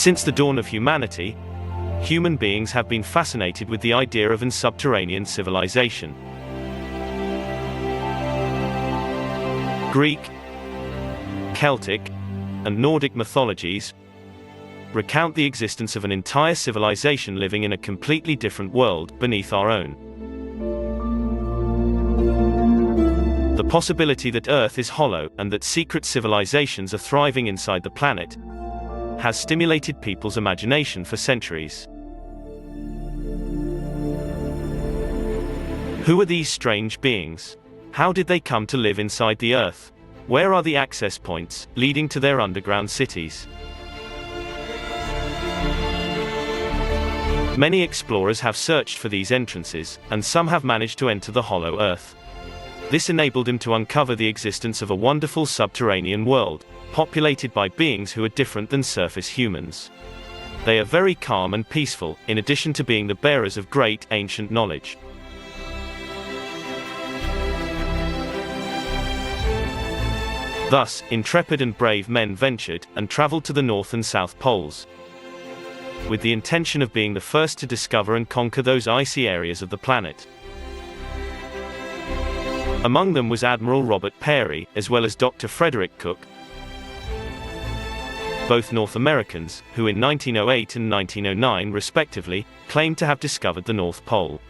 Since the dawn of humanity, human beings have been fascinated with the idea of an subterranean civilization. Greek, Celtic, and Nordic mythologies recount the existence of an entire civilization living in a completely different world beneath our own. The possibility that Earth is hollow and that secret civilizations are thriving inside the planet has stimulated people's imagination for centuries. Who are these strange beings? How did they come to live inside the Earth? Where are the access points leading to their underground cities? Many explorers have searched for these entrances, and some have managed to enter the hollow Earth. This enabled them to uncover the existence of a wonderful subterranean world, populated by beings who are different than surface humans. They are very calm and peaceful, in addition to being the bearers of great ancient knowledge. Thus, intrepid and brave men ventured and traveled to the North and South Poles, with the intention of being the first to discover and conquer those icy areas of the planet. Among them was Admiral Robert Peary, as well as Dr. Frederick Cook, both North Americans, who in 1908 and 1909 respectively, claimed to have discovered the North Pole.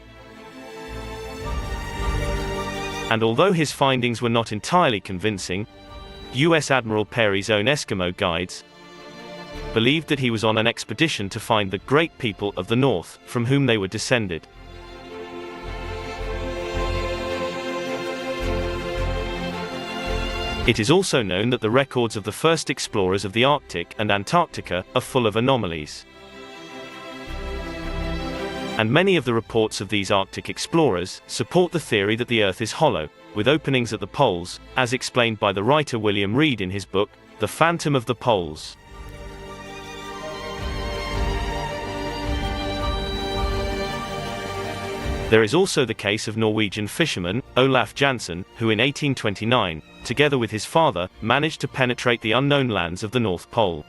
And although his findings were not entirely convincing, U.S. Admiral Peary's own Eskimo guides believed that he was on an expedition to find the great people of the North, from whom they were descended. It is also known that the records of the first explorers of the Arctic and Antarctica are full of anomalies. And many of the reports of these Arctic explorers support the theory that the Earth is hollow, with openings at the poles, as explained by the writer William Reed in his book, The Phantom of the Poles. There is also the case of Norwegian fisherman, Olaf Jansen, who in 1829, together with his father, managed to penetrate the unknown lands of the North Pole.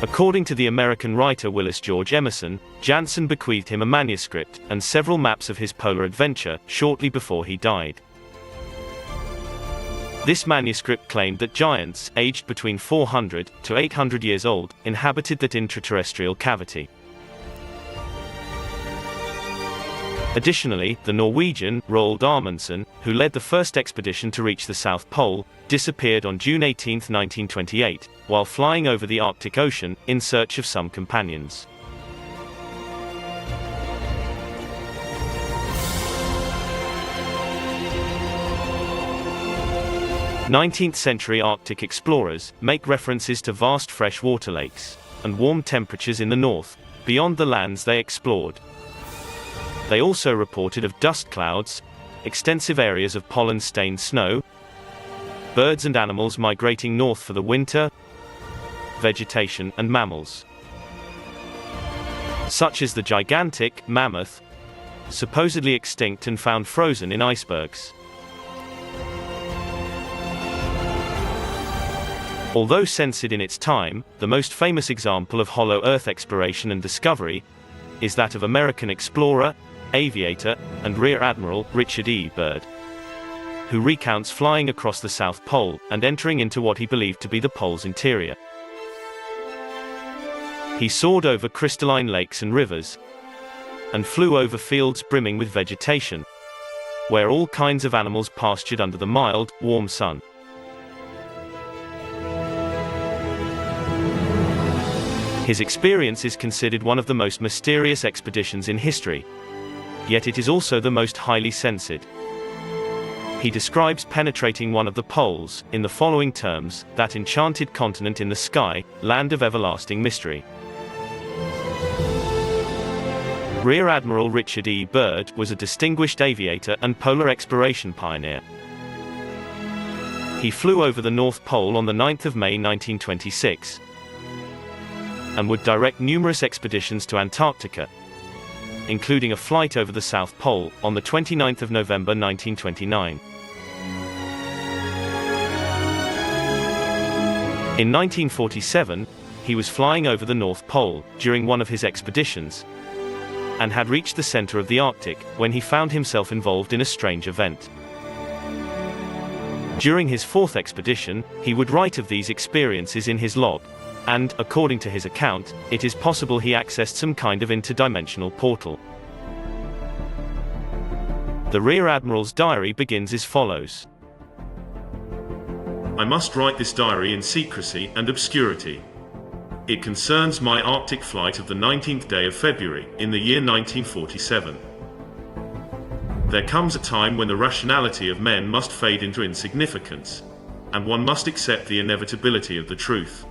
According to the American writer Willis George Emerson, Jansen bequeathed him a manuscript and several maps of his polar adventure shortly before he died. This manuscript claimed that giants, aged between 400 to 800 years old, inhabited that intraterrestrial cavity. Additionally, the Norwegian, Roald Amundsen, who led the first expedition to reach the South Pole, disappeared on June 18, 1928, while flying over the Arctic Ocean, in search of some companions. Nineteenth-century Arctic explorers make references to vast freshwater lakes and warm temperatures in the north, beyond the lands they explored. They also reported of dust clouds, extensive areas of pollen-stained snow, birds and animals migrating north for the winter, vegetation and mammals, such as the gigantic mammoth, supposedly extinct and found frozen in icebergs. Although censored in its time, the most famous example of hollow Earth exploration and discovery is that of American explorer, aviator, and Rear Admiral Richard E. Byrd, who recounts flying across the South Pole and entering into what he believed to be the pole's interior. He soared over crystalline lakes and rivers, and flew over fields brimming with vegetation, where all kinds of animals pastured under the mild, warm sun. His experience is considered one of the most mysterious expeditions in history, yet it is also the most highly censored. He describes penetrating one of the poles, in the following terms: that enchanted continent in the sky, land of everlasting mystery. Rear Admiral Richard E. Byrd was a distinguished aviator and polar exploration pioneer. He flew over the North Pole on the 9th of May 1926, and would direct numerous expeditions to Antarctica, including a flight over the South Pole, on the 29th of November 1929. In 1947, he was flying over the North Pole during one of his expeditions, and had reached the center of the Arctic when he found himself involved in a strange event. During his fourth expedition, he would write of these experiences in his log, and, according to his account, it is possible he accessed some kind of interdimensional portal. The Rear Admiral's diary begins as follows. I must write this diary in secrecy and obscurity. It concerns my Arctic flight of the 19th day of February in the year 1947. There comes a time when the rationality of men must fade into insignificance, and one must accept the inevitability of the truth.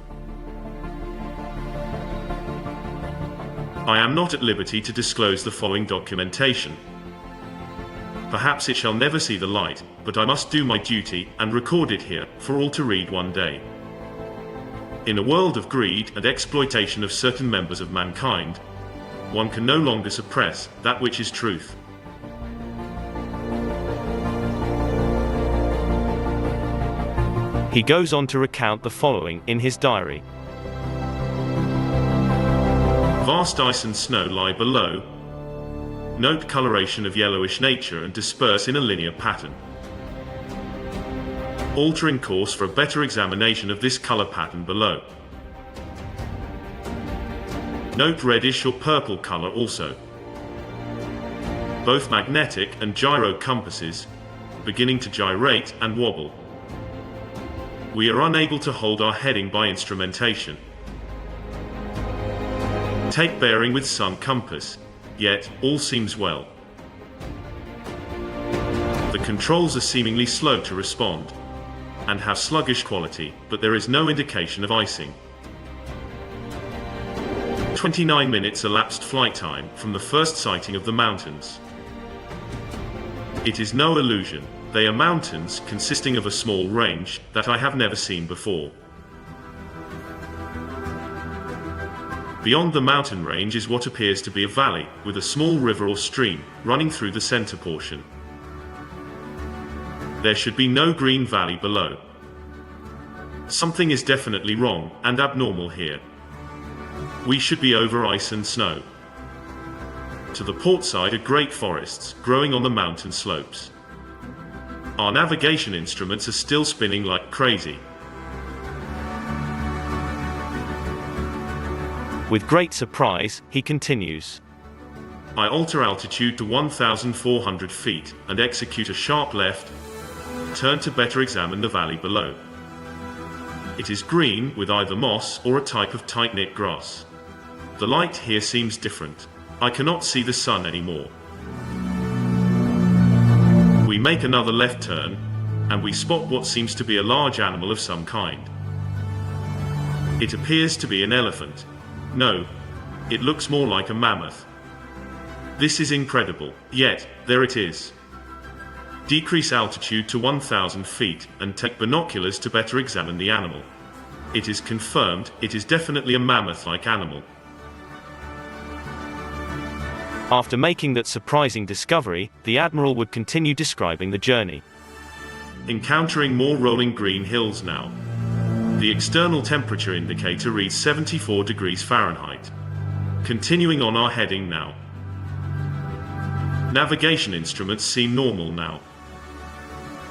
I am not at liberty to disclose the following documentation. Perhaps it shall never see the light, but I must do my duty and record it here for all to read one day. In a world of greed and exploitation of certain members of mankind, one can no longer suppress that which is truth. He goes on to recount the following in his diary. Vast ice and snow lie below. Note coloration of yellowish nature and disperse in a linear pattern. Altering course for a better examination of this color pattern below. Note reddish or purple color also. Both magnetic and gyro compasses beginning to gyrate and wobble. We are unable to hold our heading by instrumentation. Take bearing with sun compass, yet all seems well. The controls are seemingly slow to respond, and have sluggish quality, but there is no indication of icing. 29 minutes elapsed flight time from the first sighting of the mountains. It is no illusion. They are mountains consisting of a small range that I have never seen before. Beyond the mountain range is what appears to be a valley, with a small river or stream running through the center portion. There should be no green valley below. Something is definitely wrong and abnormal here. We should be over ice and snow. To the port side are great forests growing on the mountain slopes. Our navigation instruments are still spinning like crazy. With great surprise, he continues. I alter altitude to 1,400 feet and execute a sharp left turn to better examine the valley below. It is green with either moss or a type of tight-knit grass. The light here seems different. I cannot see the sun anymore. We make another left turn, and we spot what seems to be a large animal of some kind. It appears to be an elephant. No, it looks more like a mammoth. This is incredible, yet, there it is. Decrease altitude to 1,000 feet and take binoculars to better examine the animal. It is confirmed, it is definitely a mammoth-like animal. After making that surprising discovery, the Admiral would continue describing the journey. Encountering more rolling green hills now. The external temperature indicator reads 74 degrees Fahrenheit. Continuing on our heading now. Navigation instruments seem normal now.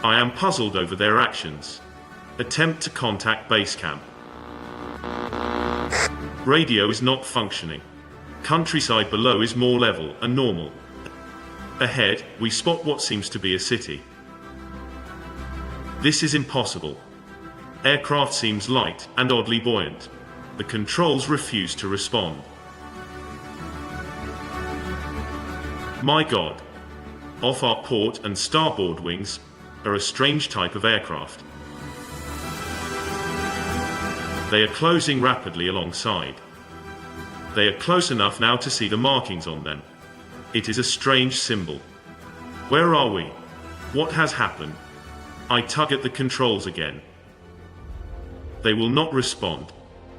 I am puzzled over their actions. Attempt to contact base camp. Radio is not functioning. Countryside below is more level and normal. Ahead, we spot what seems to be a city. This is impossible. Aircraft seems light and oddly buoyant. The controls refuse to respond. My God. Off our port and starboard wings are a strange type of aircraft. They are closing rapidly alongside. They are close enough now to see the markings on them. It is a strange symbol. Where are we? What has happened? I tug at the controls again. They will not respond.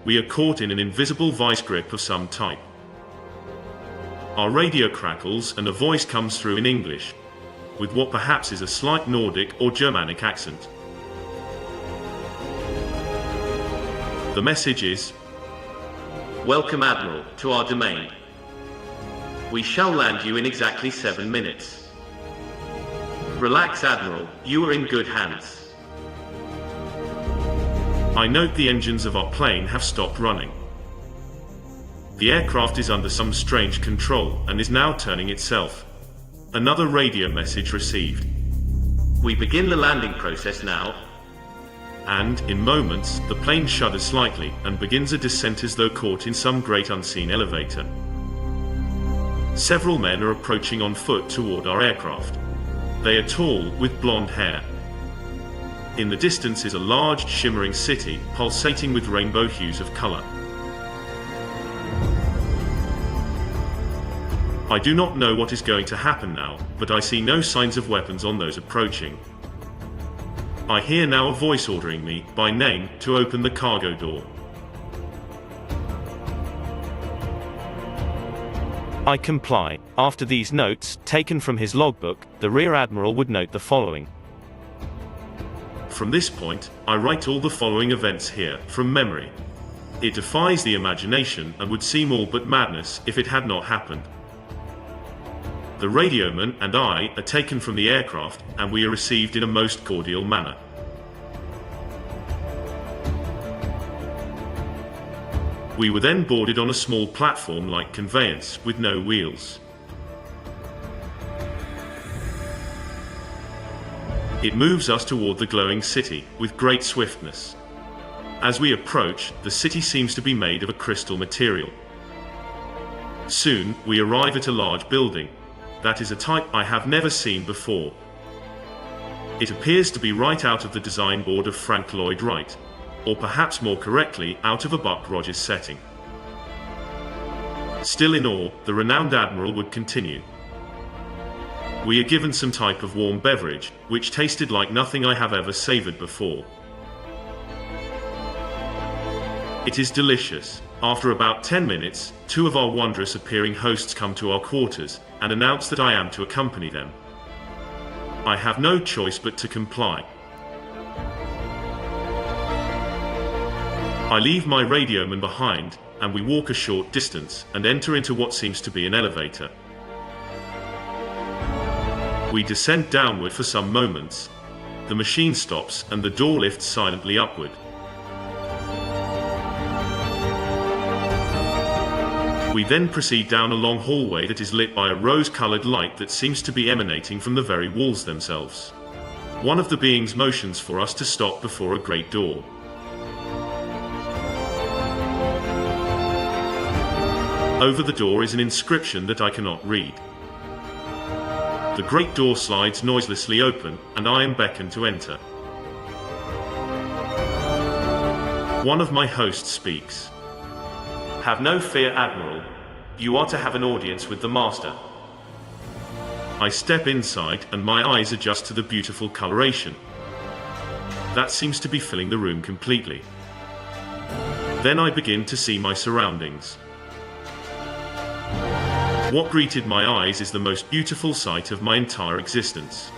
We are caught in an invisible vice grip of some type. Our radio crackles and a voice comes through in English, with what perhaps is a slight Nordic or Germanic accent. The message is, Welcome, Admiral, to our domain. We shall land you in exactly 7 minutes. Relax, Admiral, you are in good hands. I note the engines of our plane have stopped running. The aircraft is under some strange control and is now turning itself. Another radio message received. We begin the landing process now. And, in moments, the plane shudders slightly and begins a descent as though caught in some great unseen elevator. Several men are approaching on foot toward our aircraft. They are tall, with blonde hair. In the distance is a large, shimmering city, pulsating with rainbow hues of color. I do not know what is going to happen now, but I see no signs of weapons on those approaching. I hear now a voice ordering me, by name, to open the cargo door. I comply. After these notes, taken from his logbook, the Rear Admiral would note the following. From this point, I write all the following events here, from memory. It defies the imagination and would seem all but madness if it had not happened. The radioman and I are taken from the aircraft, and we are received in a most cordial manner. We were then boarded on a small platform-like conveyance with no wheels. It moves us toward the glowing city with great swiftness. As we approach, the city seems to be made of a crystal material. Soon, we arrive at a large building. That is a type I have never seen before. It appears to be right out of the design board of Frank Lloyd Wright, or perhaps more correctly, out of a Buck Rogers setting. Still in awe, the renowned Admiral would continue. We are given some type of warm beverage, which tasted like nothing I have ever savored before. It is delicious. After about 10 minutes, 2 of our wondrous appearing hosts come to our quarters, and announce that I am to accompany them. I have no choice but to comply. I leave my radioman behind, and we walk a short distance, and enter into what seems to be an elevator. We descend downward for some moments. The machine stops, and the door lifts silently upward. We then proceed down a long hallway that is lit by a rose-colored light that seems to be emanating from the very walls themselves. One of the beings motions for us to stop before a great door. Over the door is an inscription that I cannot read. The great door slides noiselessly open, and I am beckoned to enter. One of my hosts speaks. Have no fear, Admiral. You are to have an audience with the Master. I step inside, and my eyes adjust to the beautiful coloration. That seems to be filling the room completely. Then I begin to see my surroundings. What greeted my eyes is the most beautiful sight of my entire existence.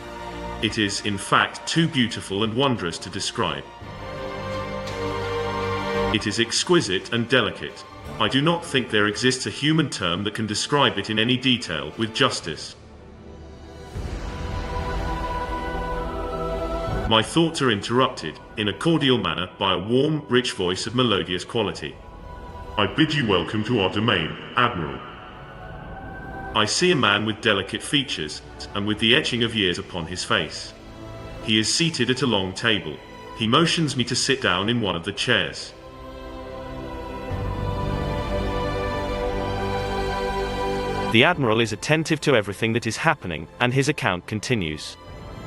It is, in fact, too beautiful and wondrous to describe. It is exquisite and delicate. I do not think there exists a human term that can describe it in any detail with justice. My thoughts are interrupted, in a cordial manner, by a warm, rich voice of melodious quality. I bid you welcome to our domain, Admiral. I see a man with delicate features, and with the etching of years upon his face. He is seated at a long table. He motions me to sit down in one of the chairs. The Admiral is attentive to everything that is happening, and his account continues.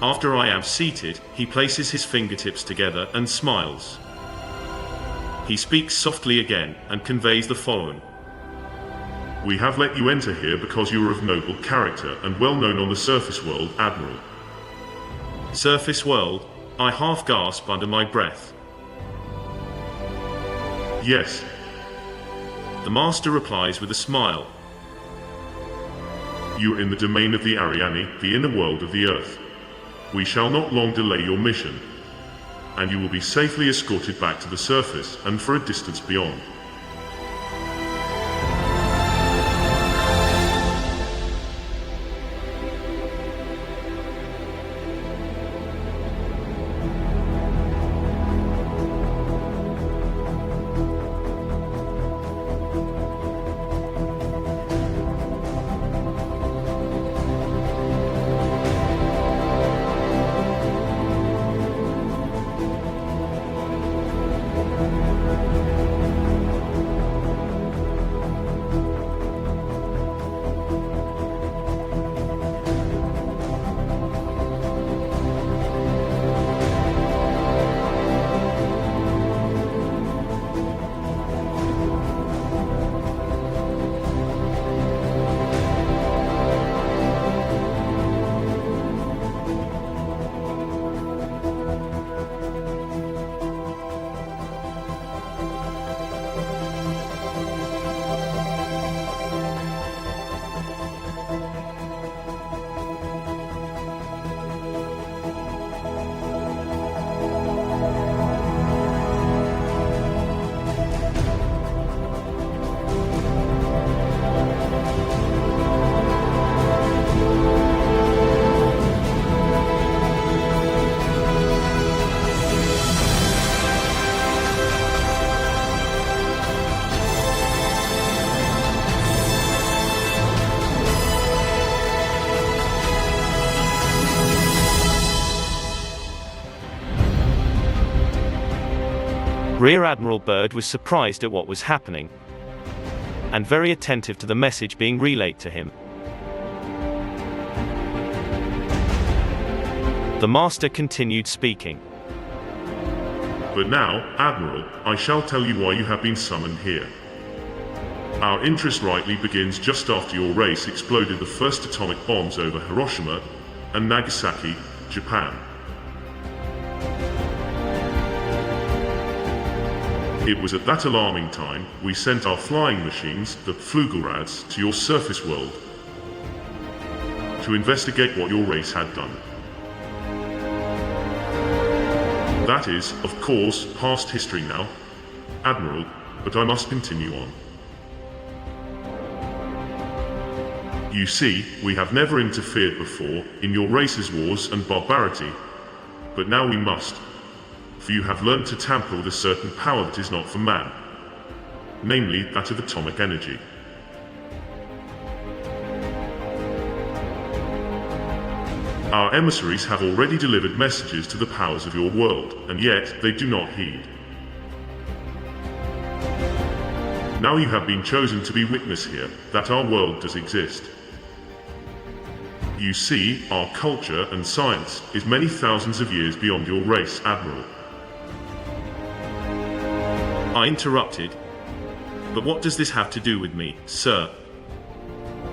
After I am seated, he places his fingertips together and smiles. He speaks softly again, and conveys the following. We have let you enter here because you are of noble character and well known on the surface world, Admiral. Surface world? I half gasp under my breath. Yes. The Master replies with a smile. You are in the domain of the Ariane, the inner world of the Earth. We shall not long delay your mission, and you will be safely escorted back to the surface and for a distance beyond. Rear Admiral Byrd was surprised at what was happening, and very attentive to the message being relayed to him. The Master continued speaking. But now, Admiral, I shall tell you why you have been summoned here. Our interest rightly begins just after your race exploded the first atomic bombs over Hiroshima and Nagasaki, Japan. It was at that alarming time we sent our flying machines, the Flugelrads, to your surface world to investigate what your race had done. That is, of course, past history now, Admiral, but I must continue on. You see, we have never interfered before in your race's wars and barbarity, but now we must, for you have learned to tamper with a certain power that is not for man, namely that of atomic energy. Our emissaries have already delivered messages to the powers of your world, and yet they do not heed. Now you have been chosen to be witness here that our world does exist. You see, our culture and science is many thousands of years beyond your race, Admiral. I interrupted. But what does this have to do with me, sir?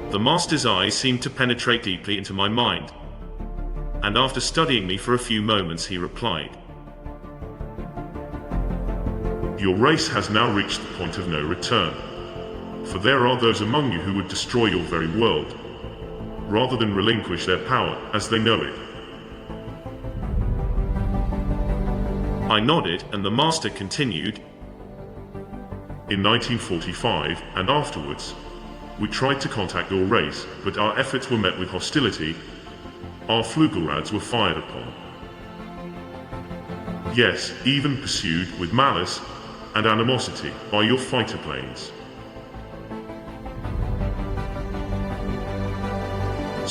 The Master's eyes seemed to penetrate deeply into my mind, and after studying me for a few moments he replied. Your race has now reached the point of no return, for there are those among you who would destroy your very world, rather than relinquish their power as they know it. I nodded, and the Master continued. In 1945 and afterwards, we tried to contact your race, but our efforts were met with hostility. Our Flugelrads were fired upon. Yes, even pursued with malice and animosity by your fighter planes.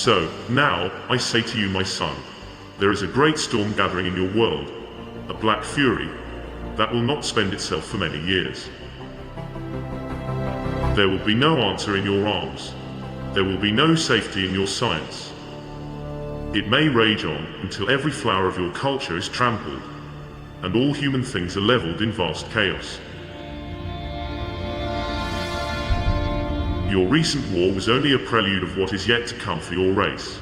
So, now, I say to you, my son, there is a great storm gathering in your world, a black fury, that will not spend itself for many years. There will be no answer in your arms. There will be no safety in your science. It may rage on until every flower of your culture is trampled, and all human things are leveled in vast chaos. Your recent war was only a prelude of what is yet to come for your race.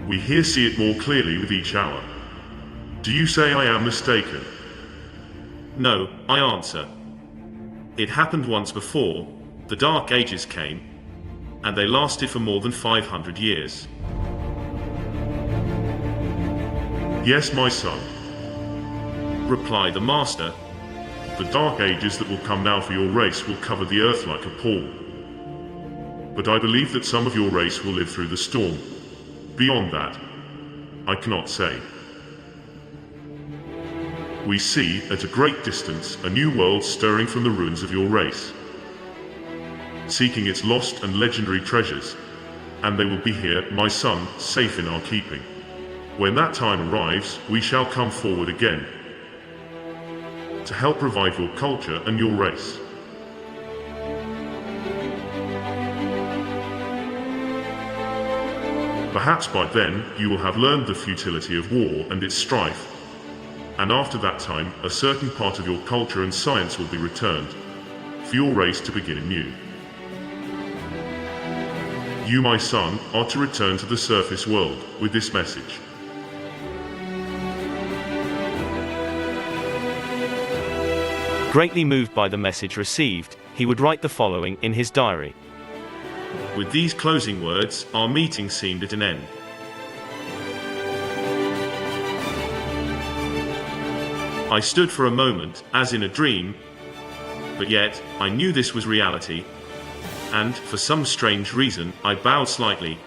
We here see it more clearly with each hour. Do you say I am mistaken? No, I answer. It happened once before. The Dark Ages came, and they lasted for more than 500 years. Yes, my son, replied the Master. The Dark Ages that will come now for your race will cover the earth like a pall. But I believe that some of your race will live through the storm. Beyond that, I cannot say. We see, at a great distance, a new world stirring from the ruins of your race, seeking its lost and legendary treasures, and they will be here, my son, safe in our keeping. When that time arrives, we shall come forward again, to help revive your culture and your race. Perhaps by then, you will have learned the futility of war and its strife, and after that time, a certain part of your culture and science will be returned, for your race to begin anew. You, my son, are to return to the surface world with this message. Greatly moved by the message received, he would write the following in his diary. With these closing words, our meeting seemed at an end. I stood for a moment, as in a dream, but yet, I knew this was reality, and, for some strange reason, I bowed slightly,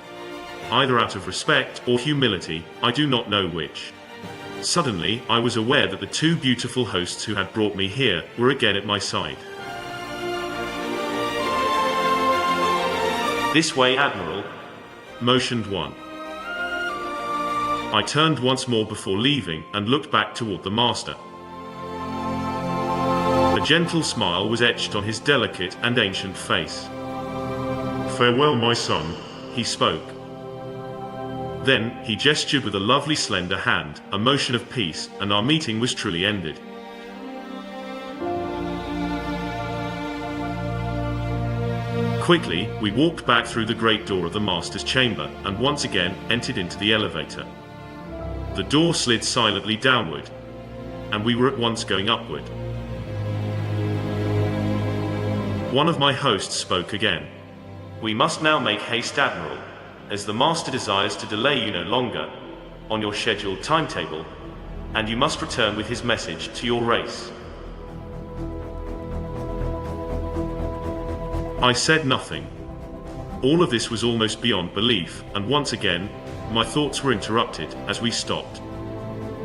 either out of respect or humility, I do not know which. Suddenly, I was aware that the two beautiful hosts who had brought me here were again at my side. This way, Admiral, motioned one. I turned once more before leaving and looked back toward the Master. A gentle smile was etched on his delicate and ancient face. Farewell, my son. He spoke. Then, he gestured with a lovely slender hand, a motion of peace, and our meeting was truly ended. Quickly, we walked back through the great door of the master's chamber, and once again entered into the elevator. The door slid silently downward, and we were at once going upward. One of my hosts spoke again. "We must now make haste, Admiral, as the Master desires to delay you no longer on your scheduled timetable, and you must return with his message to your race." I said nothing. All of this was almost beyond belief, and once again, my thoughts were interrupted as we stopped.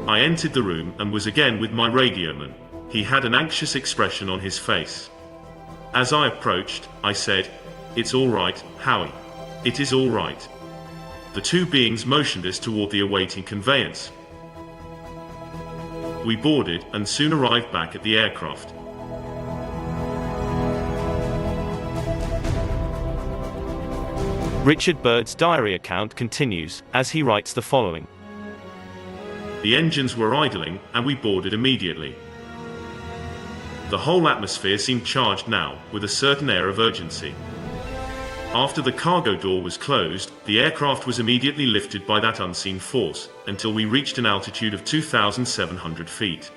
I entered the room and was again with my radioman. He had an anxious expression on his face. As I approached, I said, "It's all right, Howie. It is all right." The two beings motioned us toward the awaiting conveyance. We boarded and soon arrived back at the aircraft. Richard Byrd's diary account continues, as he writes the following. The engines were idling, and we boarded immediately. The whole atmosphere seemed charged now, with a certain air of urgency. After the cargo door was closed, the aircraft was immediately lifted by that unseen force, until we reached an altitude of 2,700 feet.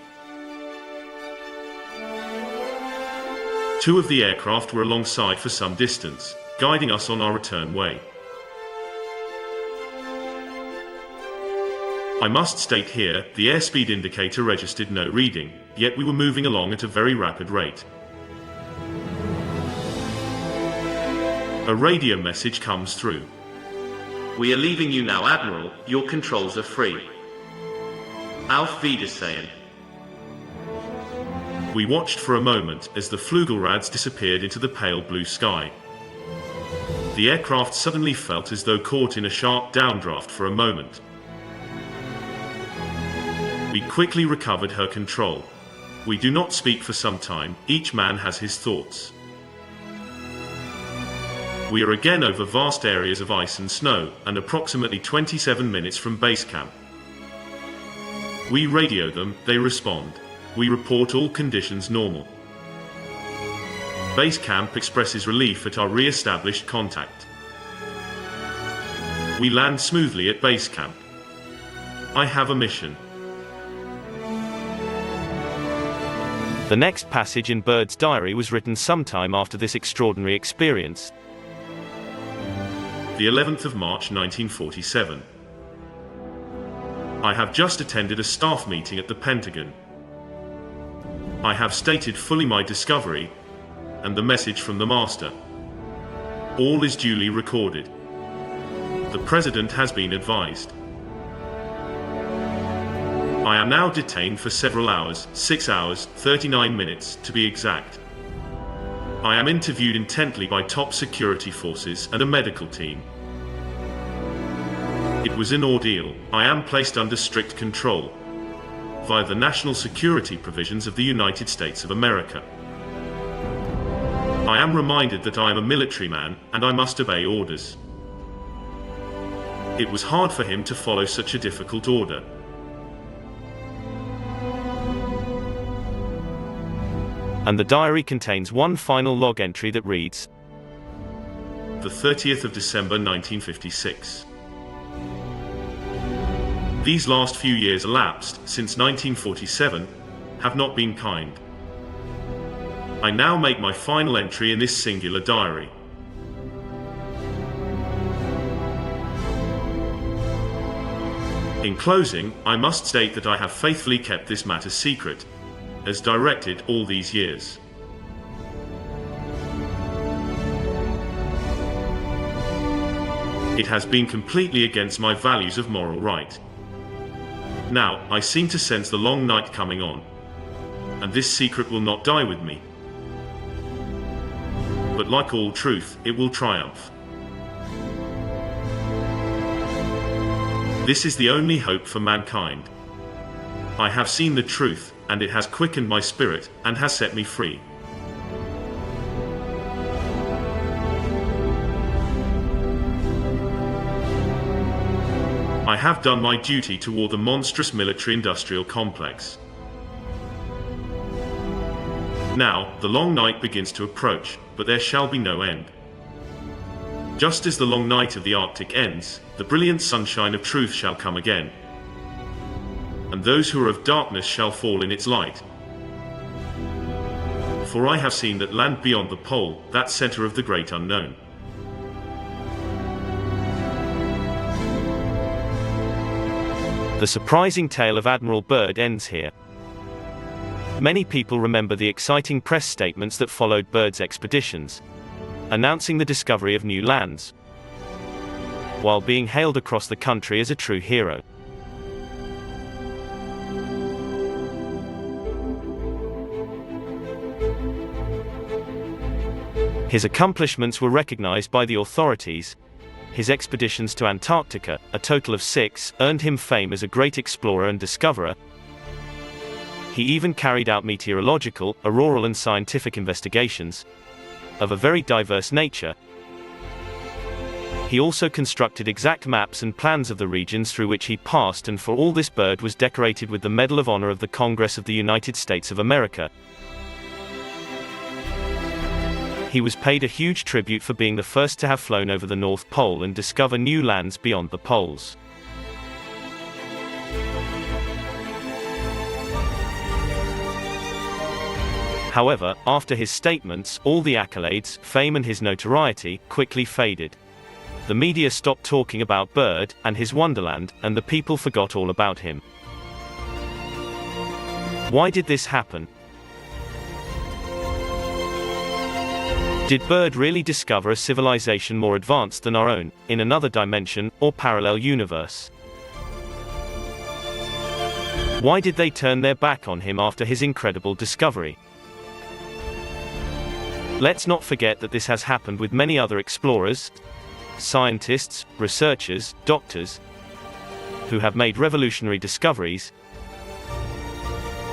Two of the aircraft were alongside for some distance, guiding us on our return way. I must state here, the airspeed indicator registered no reading, yet we were moving along at a very rapid rate. A radio message comes through. "We are leaving you now, Admiral. Your controls are free. Auf Wiedersehen." We watched for a moment as the Flugelrads disappeared into the pale blue sky. The aircraft suddenly felt as though caught in a sharp downdraft for a moment. We quickly recovered her control. We do not speak for some time, each man has his thoughts. We are again over vast areas of ice and snow, and approximately 27 minutes from base camp. We radio them, they respond. We report all conditions normal. Base camp expresses relief at our re-established contact. We land smoothly at base camp. I have a mission. The next passage in Byrd's diary was written sometime after this extraordinary experience. The 11th of March 1947. I have just attended a staff meeting at the Pentagon. I have stated fully my discovery and the message from the Master. All is duly recorded. The President has been advised. I am now detained for several hours, 6 hours, 39 minutes to be exact. I am interviewed intently by top security forces and a medical team. It was an ordeal. I am placed under strict control via the national security provisions of the United States of America. I am reminded that I am a military man, and I must obey orders. It was hard for him to follow such a difficult order. And the diary contains one final log entry that reads, The 30th of December 1956. These last few years elapsed, since 1947, have not been kind. I now make my final entry in this singular diary. In closing, I must state that I have faithfully kept this matter secret, as directed all these years. It has been completely against my values of moral right. Now, I seem to sense the long night coming on, and this secret will not die with me. But like all truth, it will triumph. This is the only hope for mankind. I have seen the truth, and it has quickened my spirit, and has set me free. I have done my duty toward the monstrous military-industrial complex. Now, the long night begins to approach, but there shall be no end. Just as the long night of the Arctic ends, the brilliant sunshine of truth shall come again, and those who are of darkness shall fall in its light. For I have seen that land beyond the pole, that center of the great unknown. The surprising tale of Admiral Byrd ends here. Many people remember the exciting press statements that followed Byrd's expeditions, announcing the discovery of new lands, while being hailed across the country as a true hero. His accomplishments were recognized by the authorities. His expeditions to Antarctica, a total of 6, earned him fame as a great explorer and discoverer. He even carried out meteorological, auroral and scientific investigations of a very diverse nature. He also constructed exact maps and plans of the regions through which he passed, and for all this Byrd was decorated with the Medal of Honor of the Congress of the United States of America. He was paid a huge tribute for being the first to have flown over the North Pole and discover new lands beyond the poles. However, after his statements, all the accolades, fame and his notoriety quickly faded. The media stopped talking about Byrd and his wonderland, and the people forgot all about him. Why did this happen? Did Byrd really discover a civilization more advanced than our own, in another dimension, or parallel universe? Why did they turn their back on him after his incredible discovery? Let's not forget that this has happened with many other explorers, scientists, researchers, doctors, who have made revolutionary discoveries,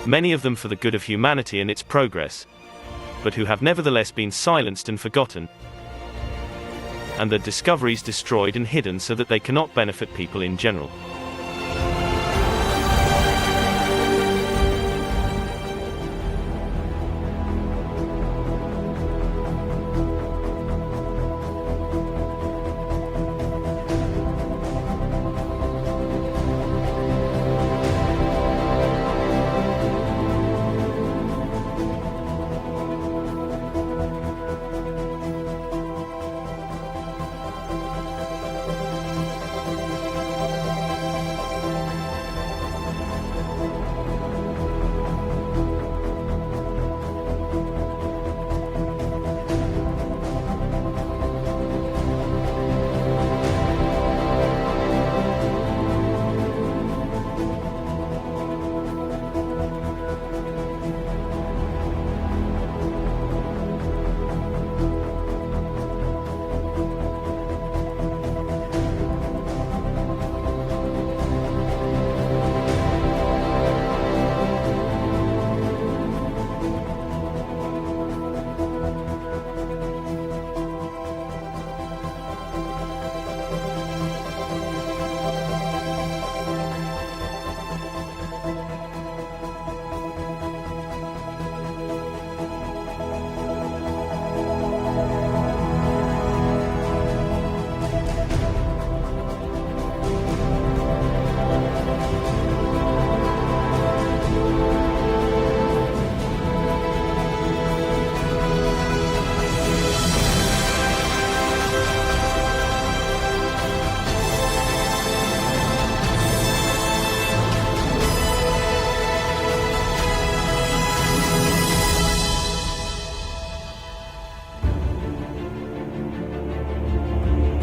many of them for the good of humanity and its progress, but who have nevertheless been silenced and forgotten, and their discoveries destroyed and hidden so that they cannot benefit people in general.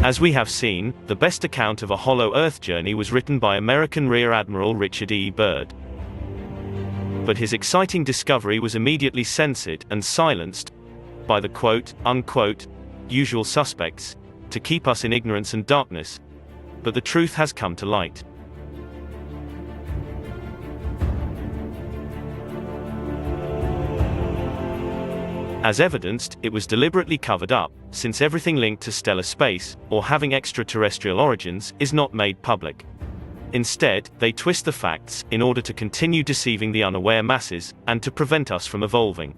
As we have seen, the best account of a hollow Earth journey was written by American Rear Admiral Richard E. Byrd. But his exciting discovery was immediately censored and silenced by the quote-unquote usual suspects to keep us in ignorance and darkness. But the truth has come to light. As evidenced, it was deliberately covered up, since everything linked to stellar space, or having extraterrestrial origins, is not made public. Instead, they twist the facts, in order to continue deceiving the unaware masses, and to prevent us from evolving.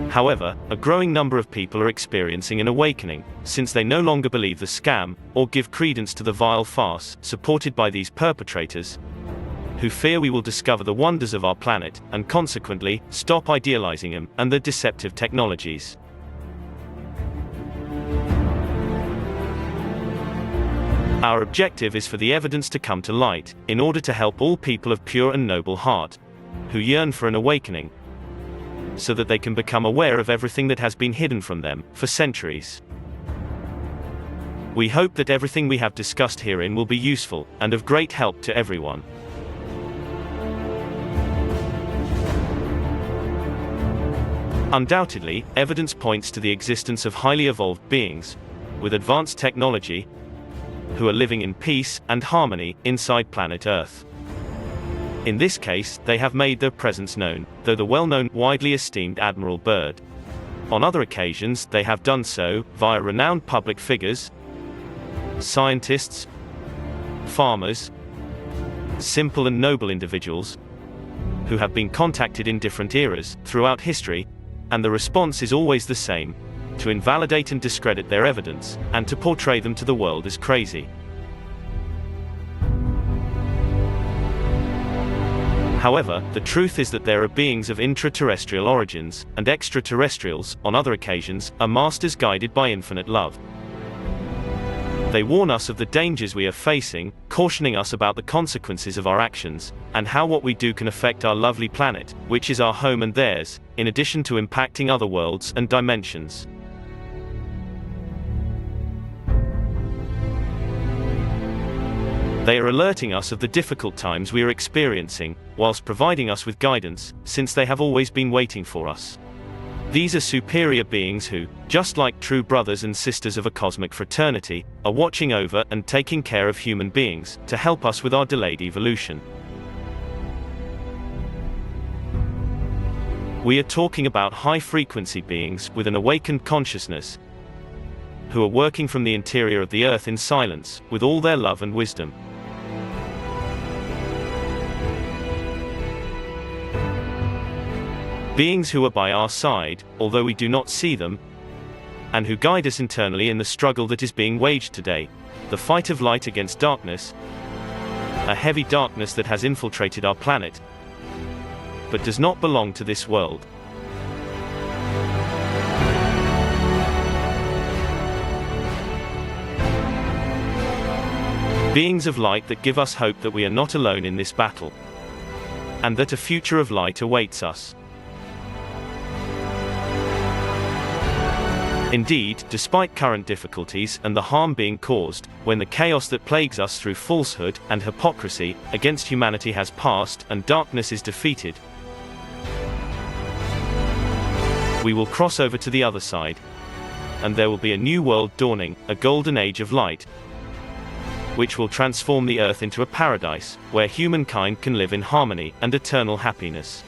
However, a growing number of people are experiencing an awakening, since they no longer believe the scam, or give credence to the vile farce, supported by these perpetrators, who fear we will discover the wonders of our planet, and consequently, stop idealizing them, and their deceptive technologies. Our objective is for the evidence to come to light, in order to help all people of pure and noble heart, who yearn for an awakening, so that they can become aware of everything that has been hidden from them, for centuries. We hope that everything we have discussed herein will be useful, and of great help to everyone. Undoubtedly, evidence points to the existence of highly evolved beings, with advanced technology, who are living in peace and harmony inside planet Earth. In this case, they have made their presence known, though the well-known, widely esteemed Admiral Byrd. On other occasions, they have done so via renowned public figures, scientists, farmers, simple and noble individuals, who have been contacted in different eras throughout history, and the response is always the same: to invalidate and discredit their evidence, and to portray them to the world as crazy. However, the truth is that there are beings of intraterrestrial origins, and extraterrestrials, on other occasions, are masters guided by infinite love. They warn us of the dangers we are facing, cautioning us about the consequences of our actions, and how what we do can affect our lovely planet, which is our home and theirs, in addition to impacting other worlds and dimensions. They are alerting us of the difficult times we are experiencing, whilst providing us with guidance, since they have always been waiting for us. These are superior beings who, just like true brothers and sisters of a cosmic fraternity, are watching over and taking care of human beings, to help us with our delayed evolution. We are talking about high-frequency beings with an awakened consciousness, who are working from the interior of the Earth in silence, with all their love and wisdom. Beings who are by our side, although we do not see them, and who guide us internally in the struggle that is being waged today, the fight of light against darkness, a heavy darkness that has infiltrated our planet, but does not belong to this world. Beings of light that give us hope that we are not alone in this battle, and that a future of light awaits us. Indeed, despite current difficulties and the harm being caused, when the chaos that plagues us through falsehood and hypocrisy against humanity has passed and darkness is defeated, we will cross over to the other side, and there will be a new world dawning, a golden age of light, which will transform the Earth into a paradise, where humankind can live in harmony and eternal happiness.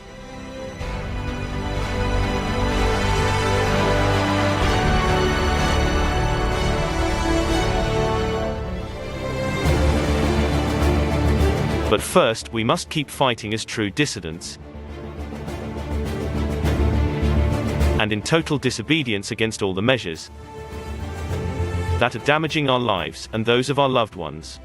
But first, we must keep fighting as true dissidents, and in total disobedience against all the measures that are damaging our lives and those of our loved ones.